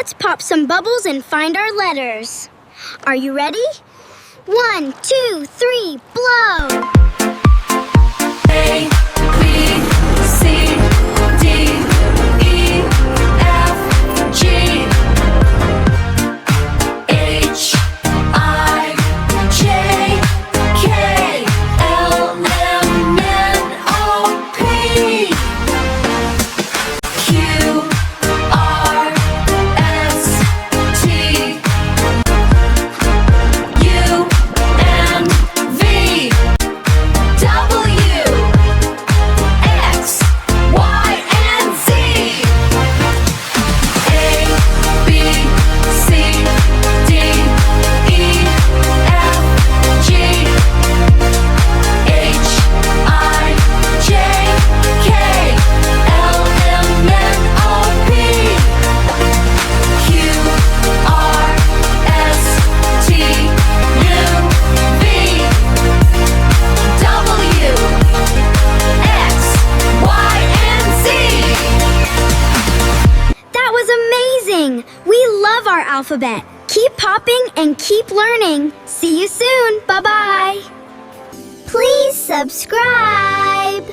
Let's pop some bubbles and find our letters. Are you ready? 1, 2, 3, blow! A, B, C, D, E, F, G, H, I, J, K, L, M, N, O, P, Q, R, S, T, U, and V, W, X, Y, and Z. A, B, C, D, E, F, G, H, I, J, K, L, M, N, O, P, Q, R, S, T, U, V, W, X, Y, and Z. That was amazing! We love our alphabet. Keep popping and keep learning. See you soon. Bye-bye. Please subscribe.